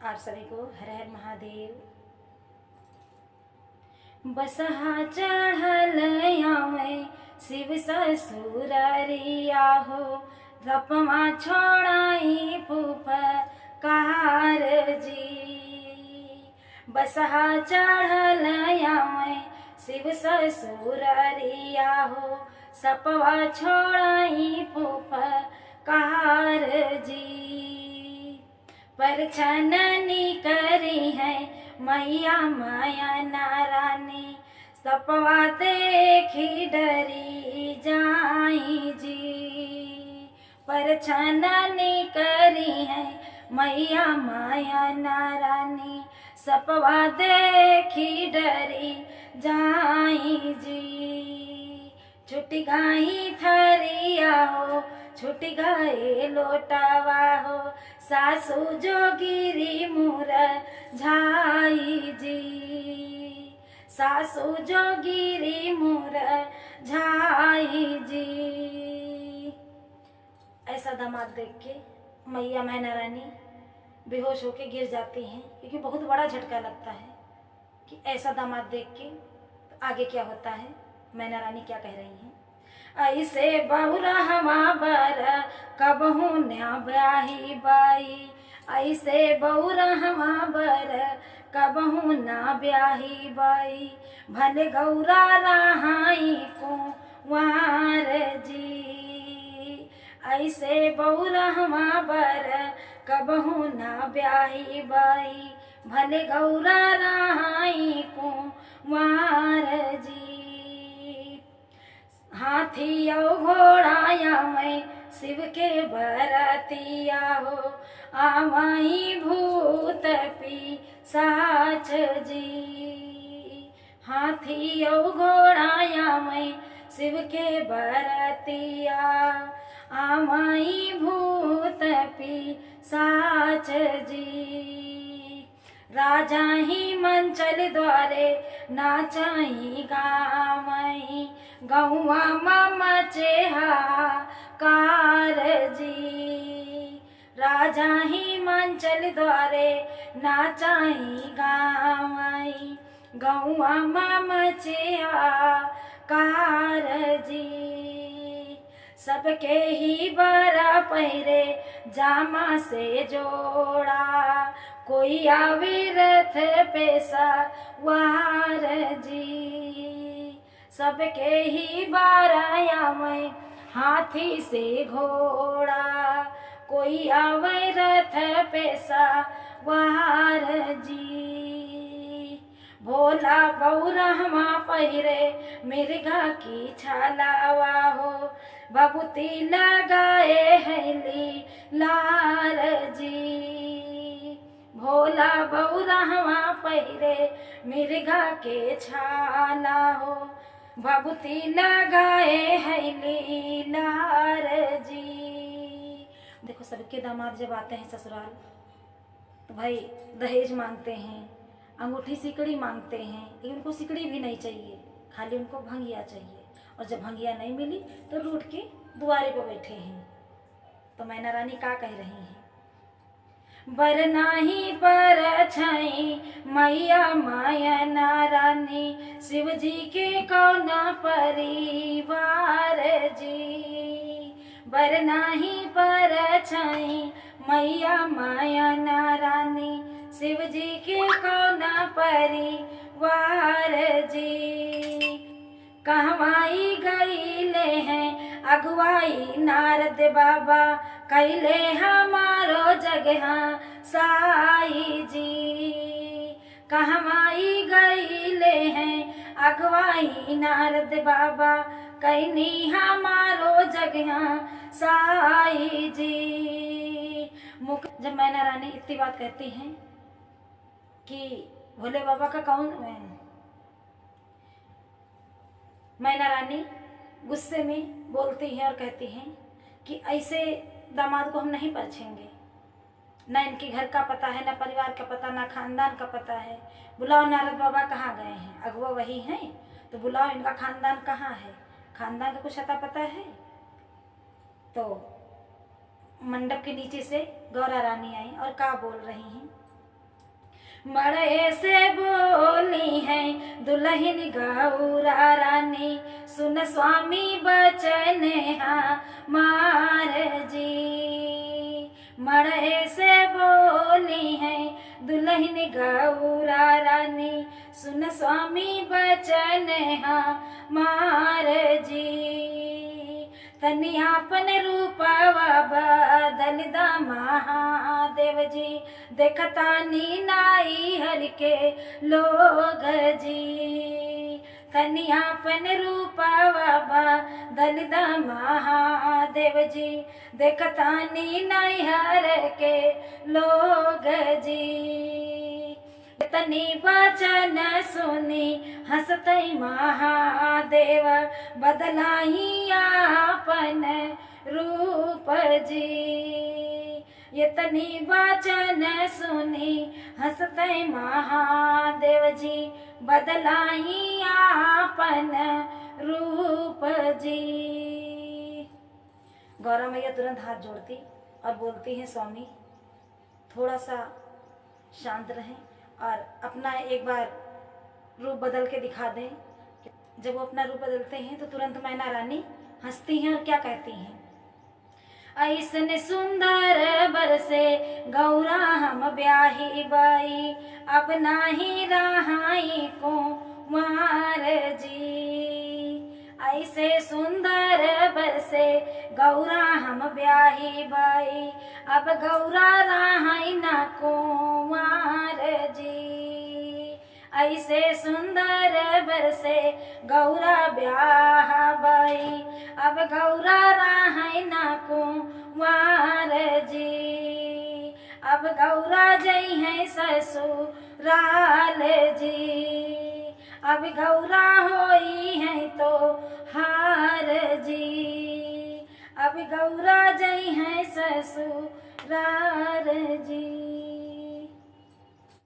आप सभी को हर हर महादेव। बसहा चढ़ल आवे शिव ससुररिया हो, रपमा छोड़ाई फूफकार जी। बसहा चढ़ल आवे शिव ससुररिया हो, सपवा छोड़ाई फूफकार जी। पर छननी करी है मैया माया नारानी, सपवा देखी डरी जाई जी। पर छननी करी है मैया माया नारानी, सपवा देखी डरी जाई जी। छुट गाई थरिया हो, छुट गए लोटावा हो, सासू जोगिरी मुरझाई जी। सासू जोगिरी मुरझाई जी। ऐसा दामाद देख के मैया मैना रानी बेहोश होके गिर जाती हैं, क्योंकि बहुत बड़ा झटका लगता है कि ऐसा दामाद देख के। तो आगे क्या होता है, मैना रानी क्या कह रही हैं। ऐसे बहुरा हमा बर कबहू न्या ब्याही बाई, ऐसे बहुरा हमा बर कबहू ना ब्याही बाई। भले गौरा रहाई कुंवार जी, ऐसे बहुरा हमा बर कबहू ना ब्याही बाई। भले गौरा रहाई कुंवार जी। हाथी और घोड़ाया मैं शिव के बरतिया हो, आवई भूत पिशाच जी। हाथी और घोड़ाया मैं शिव के बरतिया, आवई भूत पिशाच जी। राजा ही मंचल द्वारे नाचाई गावई, गौवा मचे हाहाकार जी। राजा ही मंचल द्वारे नाचाई गावई, गौवा मचे हाहाकार जी। सबके ही बरा पहिरे जामा से जोड़ा, कोई आवे रथ पे सवार जी। सबके ही बाराया में हाथी से घोड़ा, कोई आवे रथ पे सवार जी। भोला बौरहमा पहिरे मिर्गा की छालावा हो, बबूती लगाए हैली लाल जी। भोला बौरहमा पहिरे मिर्गा के छाला हो, बबूती लगाए हैली लाल जी। देखो सबके दामाद जब आते हैं ससुराल तो भाई दहेज मांगते हैं, अंगूठी सिकड़ी मांगते हैं, लेकिन उनको सिकड़ी भी नहीं चाहिए, खाली उनको भंगिया चाहिए। और जब भंगिया नहीं मिली तो रूठ के दुआरे पे बैठे हैं। तो मैना रानी क्या कह रही हैं। बर नाही पर छई मैया माया नारानी, शिव जी के कौन परिवार जी। बर नाही पर छई मैया माया नारानी, शिव जी के कौन परिवार जी। कहवाई गईले हैं अगुवाई नारद बाबा, कैले हमारो जगह साई जी। कहवाई गईले हैं अगुवाई नारद बाबा, कैनी हमारो जगह साई जी। मुख जब मैना रानी इतनी बात कहती हैं कि भोले बाबा का कौन, मैना रानी गुस्से में बोलती हैं और कहती हैं कि ऐसे दामाद को हम नहीं परछेंगे। ना इनके घर का पता है, ना परिवार का पता, ना खानदान का पता है। बुलाओ नारद बाबा कहाँ गए हैं, अगुआ वही हैं, तो बुलाओ इनका खानदान कहाँ है, खानदान का कुछ अता पता है। तो मंडप के नीचे से गौरा रानी आई और क्या बोल रही हैं। मड़े से बोली है दुल्हन गौरा रानी, सुन स्वामी बचन हमार जी। मड़े से बोली है दुल्हन गौरा रानी, सुन स्वामी बचन हमार जी। तनियापन रूपवा बदल दा महादेव जी, देखतानी नाई हर के लोग जी। तनियापन रूपवा बदल दा महादेव जी, देखतानी नाई हर के लोग जी। तनी वचन सुनी हंसतई महादेव, बदलाई आपन रूप जी। ये तनी वचन सुनी हंसतई महादेव जी, बदलाई आपन रूप जी। गौरा मैया तुरंत हाथ जोड़ती और बोलती हैं, स्वामी थोड़ा सा शांत रहें और अपना एक बार रूप बदल के दिखा दें। जब वो अपना रूप बदलते हैं तो तुरंत मैना रानी हंसती हैं और क्या कहती हैं, ऐसन सुंदर बरसे गौरा हम ब्याही बाई, अब नाही रहाई को मार जी। ऐसे सुंदर बरसे गौरा हम ब्याही बाई, अब गौरा रहाई ना कुमार जी। ऐसे सुंदर बरसे गौरा ब्याह बाई, अब गौरा रहाई ना कुमार जी। अब गौरा जई है ससुराल जी, अब गौरा होई है तो हार जी। अब गौरा जई है ससुराल जी।